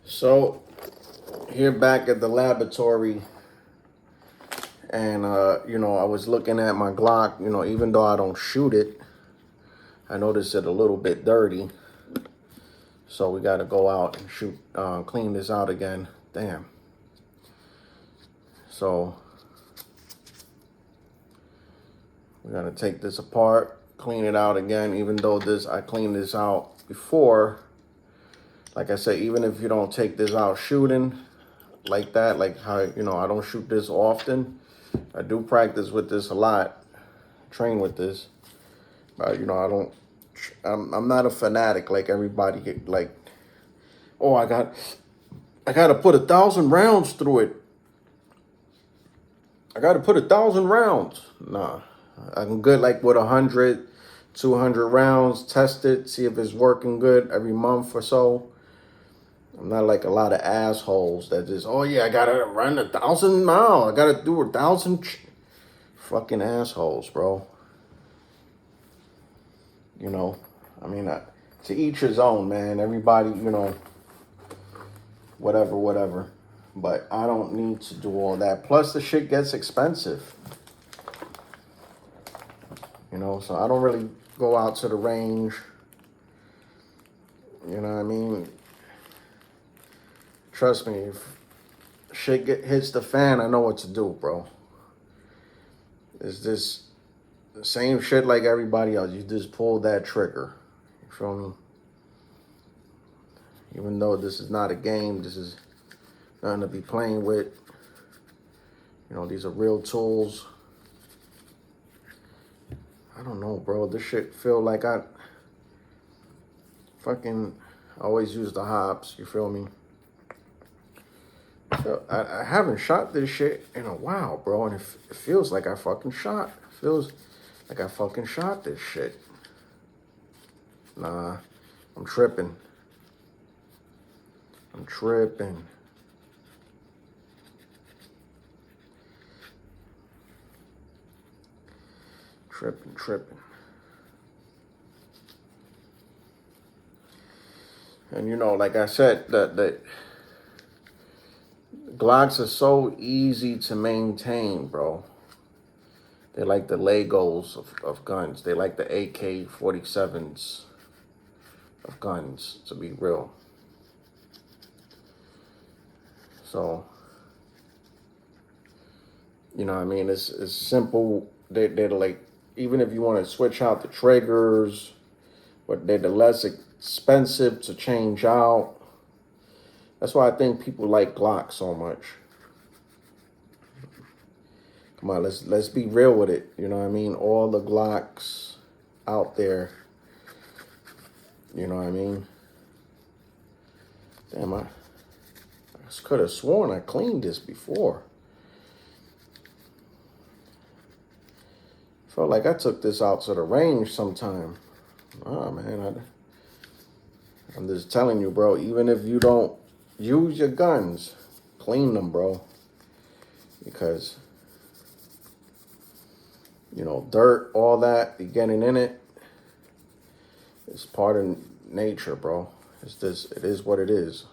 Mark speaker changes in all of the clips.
Speaker 1: So here back at the laboratory, and I was looking at my Glock. Even though I don't shoot it, I noticed it a little bit dirty. So we got to go out and clean this out again. Damn. So we're gonna take this apart, clean it out again. Even though I cleaned this out before. Like I said, even if you don't take this out shooting like that, like how, I don't shoot this often. I do practice with this a lot, train with this. But, I'm not a fanatic like everybody, like, oh, I got to put 1,000 rounds through it. I got to put 1,000 rounds. Nah, I'm good like with 100, 200 rounds, test it, see if it's working good every month or so. I'm not like a lot of assholes that just, oh yeah, I gotta run 1,000 miles. I gotta do 1,000. Fucking assholes, bro. To each his own, man. Everybody, whatever. But I don't need to do all that. Plus, the shit gets expensive. So I don't really go out to the range. You know what I mean? Trust me, if shit hits the fan, I know what to do, bro. It's just the same shit like everybody else. You just pull that trigger. You feel me? Even though this is not a game, this is nothing to be playing with. These are real tools. I don't know, bro. This shit feel like I fucking always use the hops. You feel me? So I haven't shot this shit in a while, bro. And it feels like I fucking shot. It feels like I fucking shot this shit. Nah, I'm tripping. Tripping. And like I said, the Glocks are so easy to maintain, bro. They like the Legos of guns. They like the AK-47s of guns, to be real. So, it's simple. They're like, even if you want to switch out the triggers, but they're the less expensive to change out. That's why I think people like Glock so much. Come on, let's be real with it. You know what I mean? All the Glocks out there. You know what I mean? Damn, I could have sworn I cleaned this before. Felt like I took this out to the range sometime. Oh, man. I'm just telling you, bro, even if you don't use your guns, clean them, bro. Because, dirt, all that, you getting in it, it's part of nature, bro. It is what it is.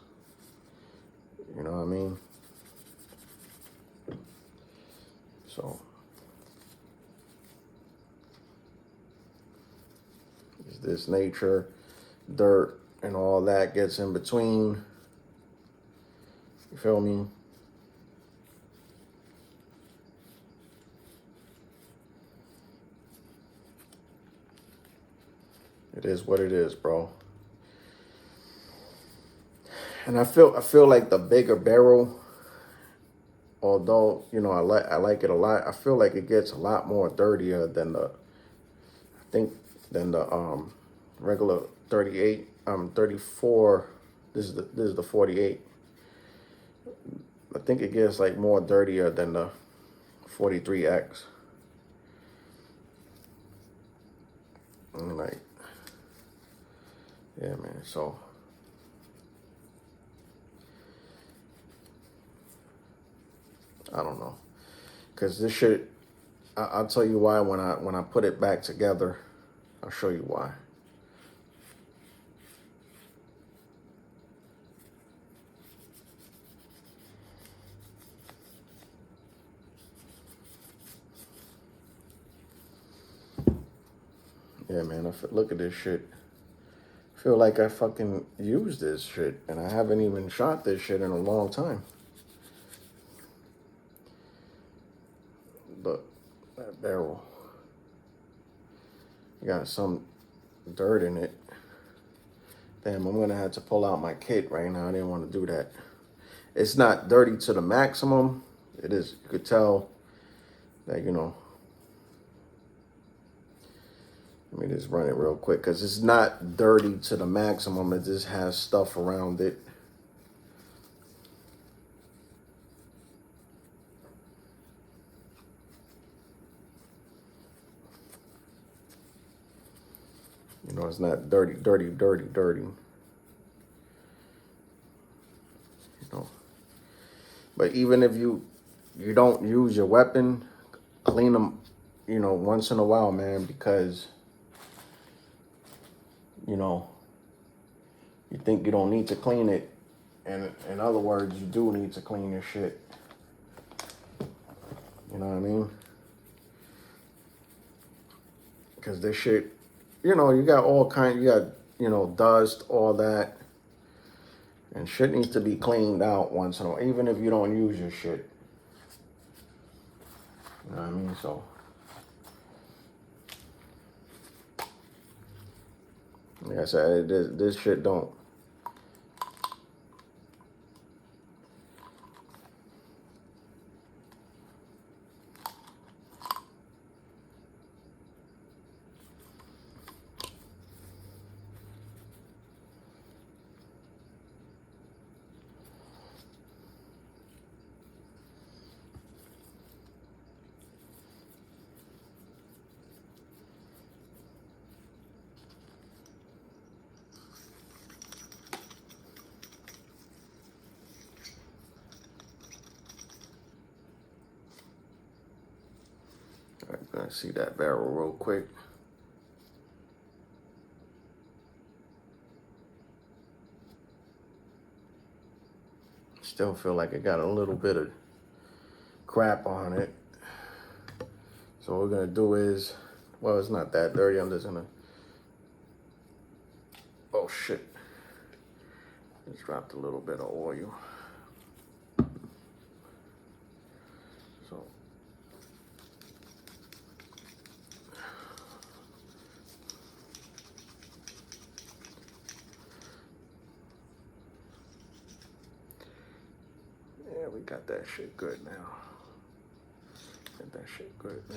Speaker 1: You know what I mean? So, it's this nature, dirt, and all that gets in between. You feel me? It is what it is, bro. And I feel like the bigger barrel, although I like it a lot, I feel like it gets a lot more dirtier than the regular 38 34. This is the 48. I think it gets like more dirtier than the 43X. And like, yeah, man. So I don't know, cause this shit. I'll tell you why when I put it back together. I'll show you why. Yeah, man, look at this shit. I feel like I fucking used this shit, and I haven't even shot this shit in a long time. Look, that barrel. Got some dirt in it. Damn, I'm gonna have to pull out my kit right now. I didn't want to do that. It's not dirty to the maximum. It is, you could tell that, you know. Let me just run it real quick because it's not dirty to the maximum. It just has stuff around it. You know, it's not dirty. You know, but even if you don't use your weapon, clean them, you know, once in a while, man, because, you know, you think you don't need to clean it, and in other words, you do need to clean your shit. You know what I mean? Because this shit, you know, you got all kinds, you got, you know, dust, all that. And shit needs to be cleaned out once in a while, even if you don't use your shit. You know what I mean? So, like I said, this shit don't. I'm gonna see that barrel real quick. Still feel like it got a little bit of crap on it. So what we're gonna do is, well, it's not that dirty. I'm just gonna, oh shit. Just dropped a little bit of oil. So, yeah, we got that shit good now. Got that shit good now.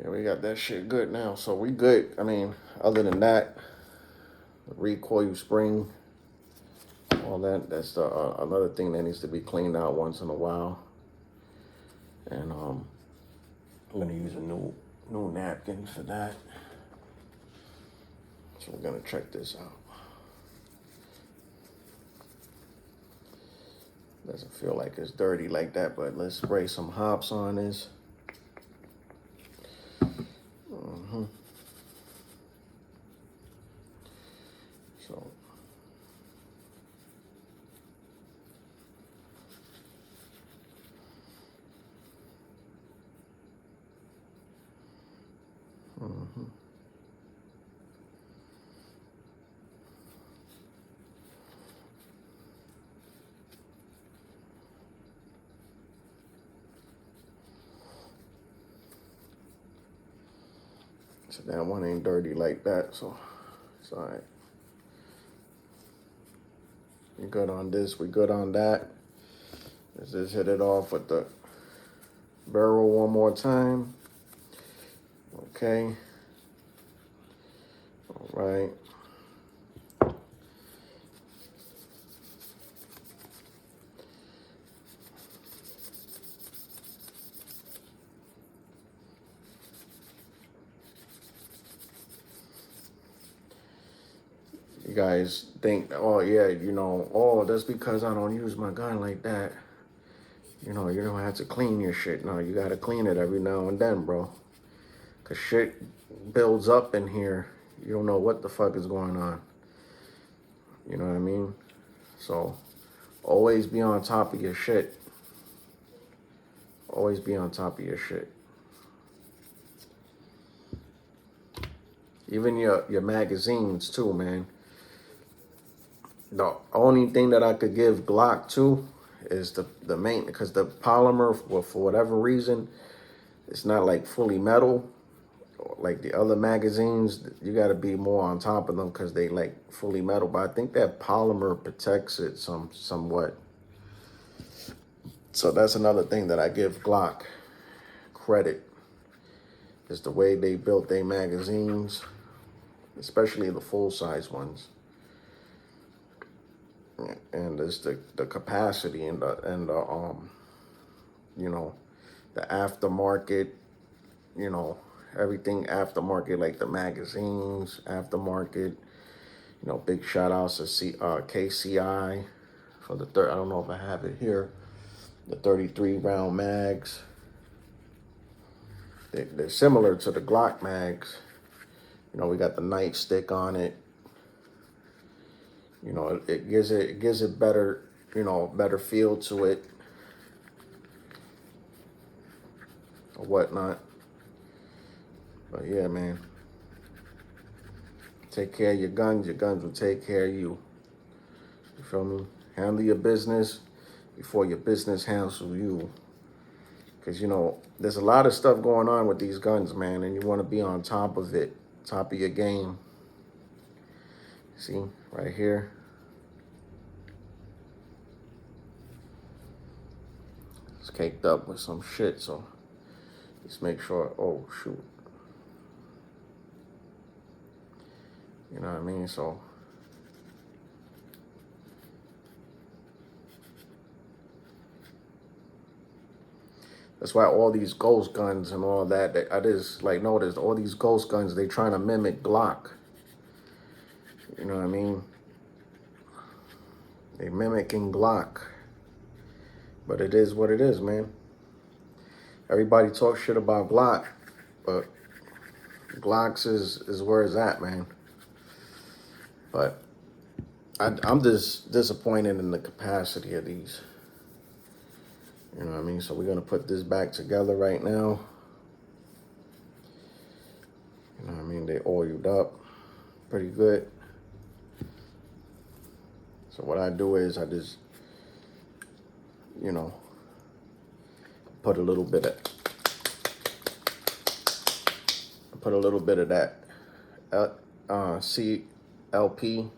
Speaker 1: Yeah, we got that shit good now. So we good. I mean, other than that, the recoil spring, all that, that's the another thing that needs to be cleaned out once in a while. And I'm gonna use a new napkin for that. So we're gonna check this out. Doesn't feel like it's dirty like that, but let's spray some hops on this. So, so that one ain't dirty like that, so it's all right. We good on this, we good on that. Let's just hit it off with the barrel one more time. Okay. All right. You guys think, oh yeah, you know, oh, that's because I don't use my gun like that. You know, you don't have to clean your shit. No, you gotta clean it every now and then, bro. Cause shit builds up in here. You don't know what the fuck is going on. You know what I mean? So Always be on top of your shit. Always be on top of your shit. Even your magazines too, man. The only thing that I could give Glock to is the main, because the polymer, well, for whatever reason, it's not like fully metal. Like the other magazines, you got to be more on top of them because they like fully metal. But I think that polymer protects it somewhat. So that's another thing that I give Glock credit, is the way they built their magazines, especially the full-size ones. And it's the capacity and the you know, the aftermarket, you know, everything aftermarket, like the magazines aftermarket. You know, big shout outs to KCI for the third. I don't know if I have it here. The 33 round mags. They're similar to the Glock mags. You know, we got the nightstick on it. You know, it gives it better, you know, better feel to it or whatnot. But yeah, man, take care of your guns will take care of you. You feel me? Handle your business before your business handles you. Because, you know, there's a lot of stuff going on with these guns, man, and you want to be on top of it, top of your game. See, right here. It's caked up with some shit, so just make sure, oh, shoot. You know what I mean? So that's why all these ghost guns and all that, I just like noticed all these ghost guns, they trying to mimic Glock. You know what I mean? They mimicking Glock. But it is what it is, man. Everybody talks shit about Glock, but Glocks is where it's at, man. But I'm just disappointed in the capacity of these. You know what I mean? So we're going to put this back together right now. You know what I mean? They oiled up pretty good. So what I do is I just, you know, put a little bit of that CLP. I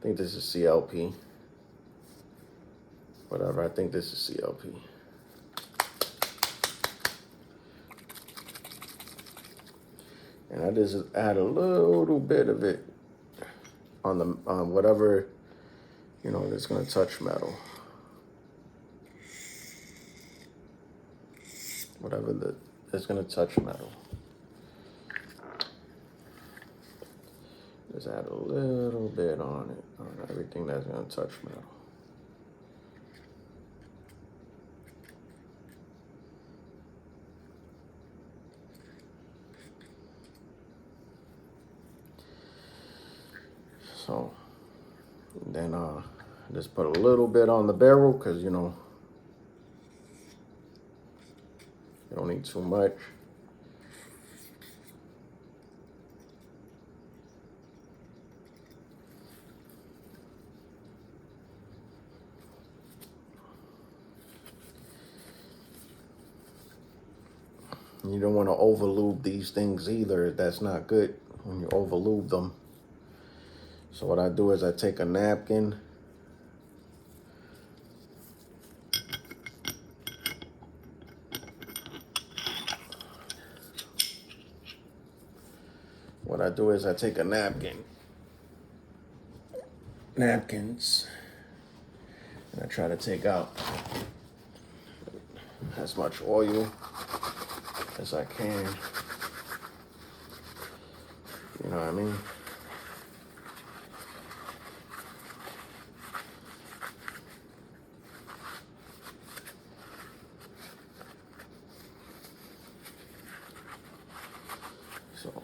Speaker 1: think this is CLP. Whatever, I think this is CLP. And I just add a little bit of it on the whatever, you know, that's gonna touch metal. Whatever that's gonna touch metal. Just add a little bit on it, on everything that's gonna touch metal. So then just put a little bit on the barrel because, you know, you don't need too much. You don't want to overlube these things either. That's not good when you overlube them. So what I do is I take a napkin. What I do is I take a napkins, and I try to take out as much oil as I can. You know what I mean? So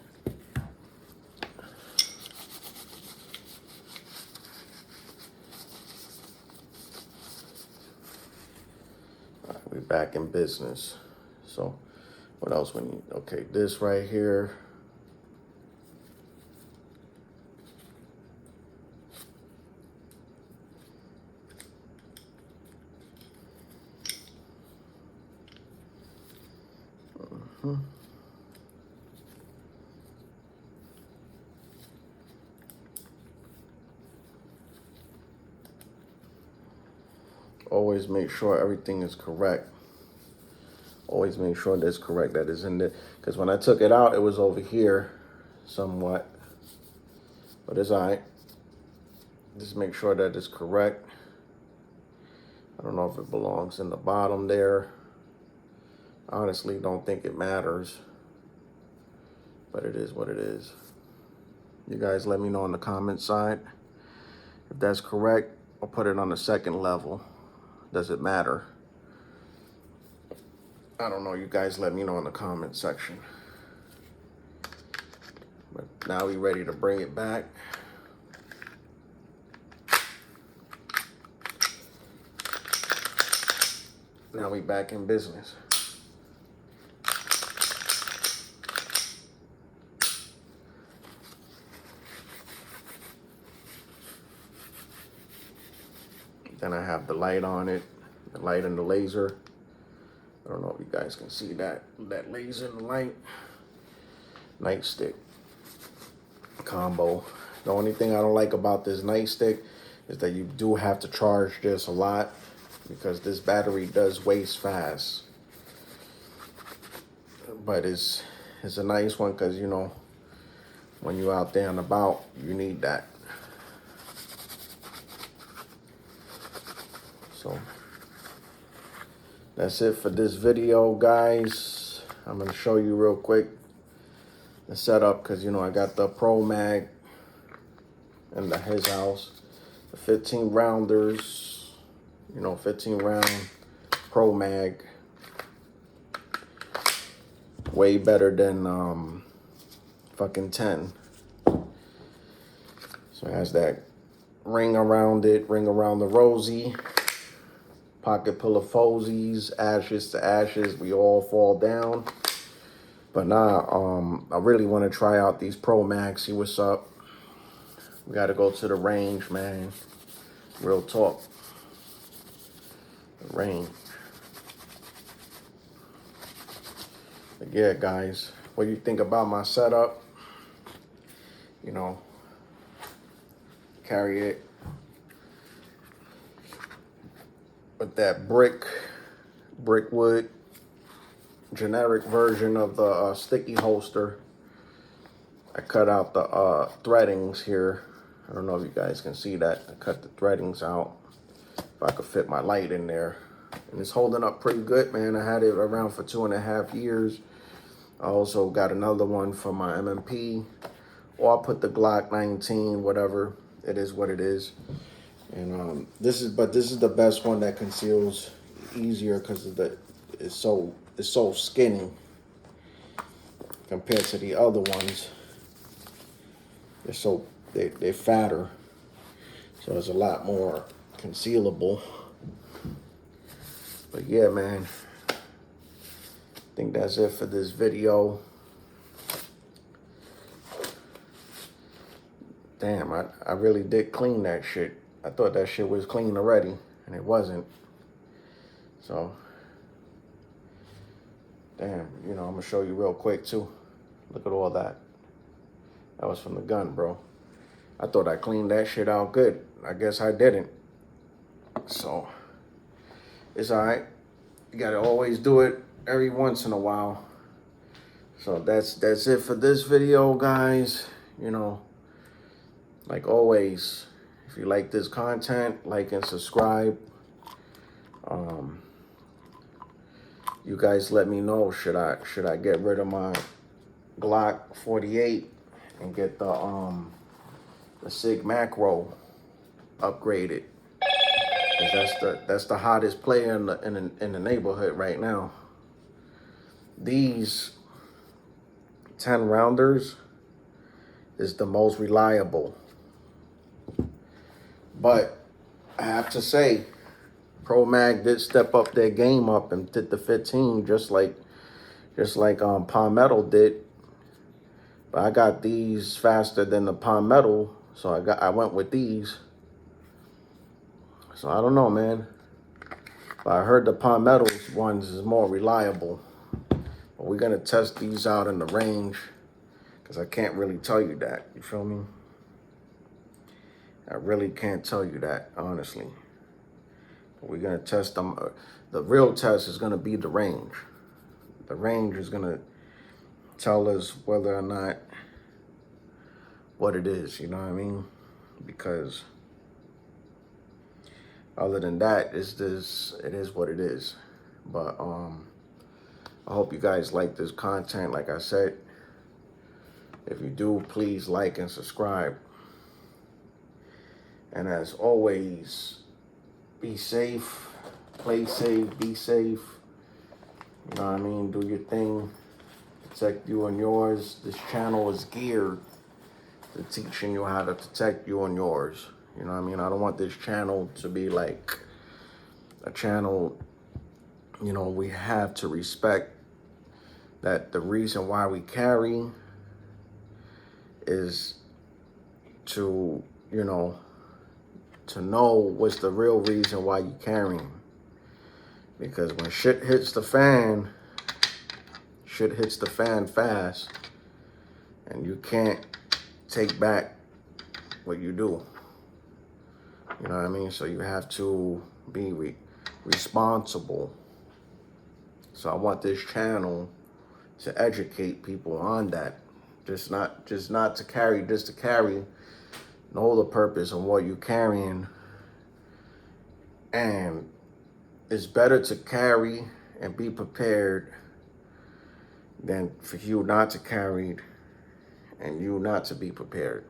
Speaker 1: back in business. So what else we need? Okay, this right here. Always make sure everything is correct. Always make sure that's correct, that is in there. Because when I took it out, it was over here somewhat. But it's all right. Just make sure that it's correct. I don't know if it belongs in the bottom there. I honestly don't think it matters. But it is what it is. You guys let me know on the comment side if that's correct. I'll put it on the second level. Does it matter? I don't know. You guys let me know in the comment section. But now we ready to bring it back. Now we back in business. Then I have the light on it, the light and the laser. I don't know if you guys can see that laser and the light. Nightstick combo. The only thing I don't like about this nightstick is that you do have to charge this a lot because this battery does waste fast. But it's a nice one because, you know, when you're out there and about, you need that. So that's it for this video, guys. I'm gonna show you real quick the setup because, you know, I got the Pro Mag in his house, the 15 rounders, you know, 15 round Pro Mag, way better than fucking 10. So it has that ring around it, ring around the rosy. Pocket full of Fozies, ashes to ashes, we all fall down. But nah, I really want to try out these Pro Mags, see what's up. We got to go to the range, man. Real talk. The range. But yeah, guys, what do you think about my setup? You know, carry it with that brickwood generic version of the sticky holster. I cut out the threadings here. I don't know if you guys can see that. I cut the threadings out if I could fit my light in there. And it's holding up pretty good, man. I had it around for 2.5 years. I also got another one for my MMP. Or I put the Glock 19, whatever. It is what it is. And this is the best one that conceals easier because it's so skinny compared to the other ones. They're fatter, so it's a lot more concealable. But yeah, man, I think that's it for this video. Damn, I really did clean that shit. I thought that shit was clean already, and it wasn't. So, damn, you know, I'm gonna show you real quick too. Look at all that. That was from the gun, bro. I thought I cleaned that shit out good. I guess I didn't. So, it's all right. You gotta always do it every once in a while. So that's it for this video, guys. You know, like always, if you like this content, like and subscribe. You guys let me know, should I get rid of my Glock 48 and get the Sig Macro upgraded? Because that's the hottest player in the neighborhood right now. These 10 rounders is the most reliable. But I have to say, Pro Mag did step up their game up and did the 15 just like Palmetto did. But I got these faster than the Palmetto, so I went with these. So I don't know, man. But I heard the Palmetto ones is more reliable. But we're gonna test these out in the range, because I can't really tell you that. You feel me? I really can't tell you that, honestly. But we're gonna test them. The real test is gonna be the range. The range is gonna tell us whether or not what it is, you know what I mean? Because other than that, it is what it is. But I hope you guys like this content. Like I said, if you do, please like and subscribe. And as always, be safe, play safe, be safe. You know what I mean? Do your thing, protect you and yours. This channel is geared to teaching you how to protect you and yours. You know what I mean? I don't want this channel to be like a channel, you know, we have to respect that the reason why we carry is to, you know what's the real reason why you carrying. Because when shit hits the fan fast, and you can't take back what you do. You know what I mean? So you have to be responsible. So I want this channel to educate people on that. Just not to carry, just to carry. Know the purpose of what you're carrying. And it's better to carry and be prepared than for you not to carry and you not to be prepared.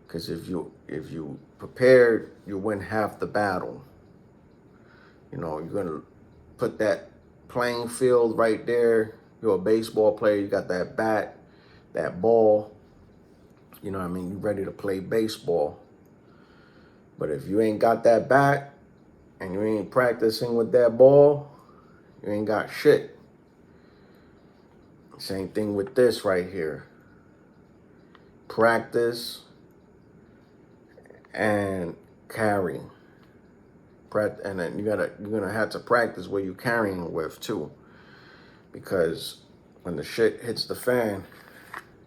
Speaker 1: Because if you prepared, you win half the battle. You know, you're gonna put that playing field right there. You're a baseball player, you got that bat, that ball. You know what I mean? You're ready to play baseball. But if you ain't got that bat and you ain't practicing with that ball, you ain't got shit. Same thing with this right here. Practice and carry. And then you're gonna have to practice what you're carrying with too. Because when the shit hits the fan,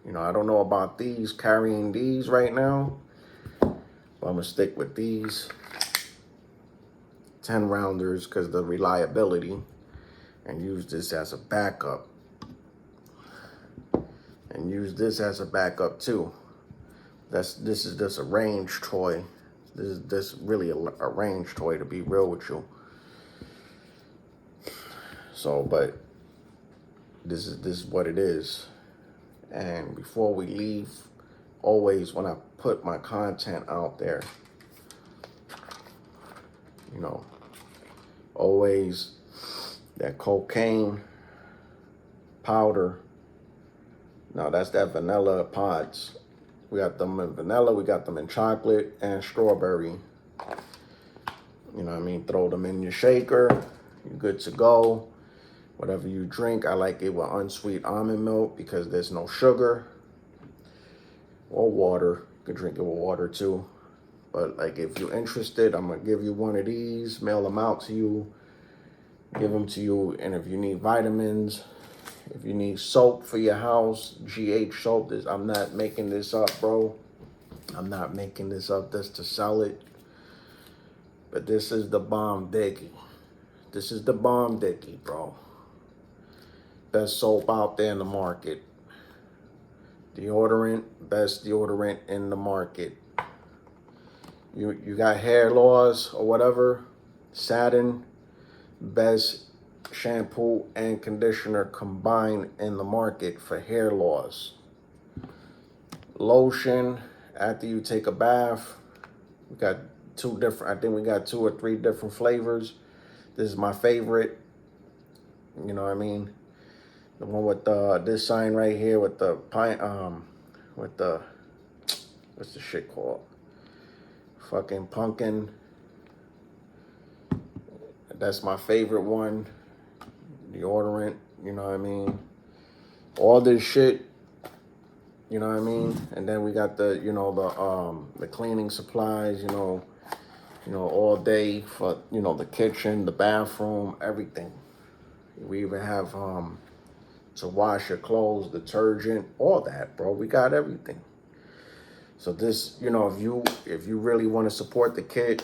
Speaker 1: you know, I don't know about these, carrying these right now, but I'm gonna stick with these 10 rounders because the reliability, and use this as a backup. And use this as a backup too. This is just a range toy. This is really a range toy, to be real with you. So, but this is what it is. And before we leave, always when I put my content out there, you know, always that cocaine powder. Now that's that vanilla pods. We got them in vanilla, we got them in chocolate and strawberry. You know what I mean? Throw them in your shaker, you're good to go. Whatever you drink, I like it with unsweet almond milk because there's no sugar. Or water, you can drink it with water too. But like if you're interested, I'm gonna give you one of these, mail them out to you, give them to you. And if you need vitamins, if you need soap for your house, GH soap, I'm not making this up, bro. I'm not making this up just to sell it. But this is the bomb dicky. This is the bomb dicky, bro. Best soap out there in the market. Deodorant, best deodorant in the market. You got hair loss or whatever, Satin, best shampoo and conditioner combined in the market for hair loss. Lotion, after you take a bath, we got I think we got 2 or 3 different flavors. This is my favorite. You know what I mean? The one with this sign right here with the what's the shit called? Fucking pumpkin. That's my favorite one. Deodorant, you know what I mean? All this shit, you know what I mean? And then we got the, the cleaning supplies, all day for, the kitchen, the bathroom, everything. We even have to wash your clothes, detergent, all that, bro. We got everything. So this, if you really want to support the kid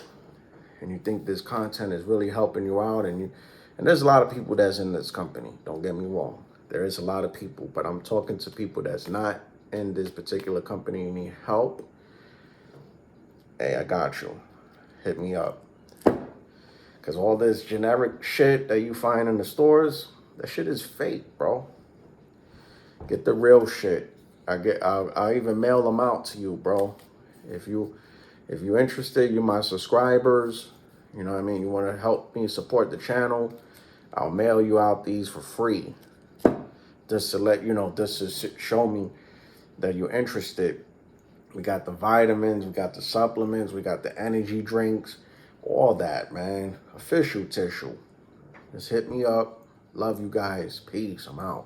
Speaker 1: and you think this content is really helping you out, and there's a lot of people that's in this company, don't get me wrong. There is a lot of people, but I'm talking to people that's not in this particular company and need help. Hey, I got you. Hit me up. Because all this generic shit that you find in the stores, that shit is fake, bro. Get the real shit. I'll even mail them out to you, bro. If you're interested, you're my subscribers. You know what I mean? You want to help me support the channel, I'll mail you out these for free. Just to let you know, just to show me that you're interested. We got the vitamins, we got the supplements, we got the energy drinks, all that, man. Official tissue. Just hit me up. Love you guys. Peace. I'm out.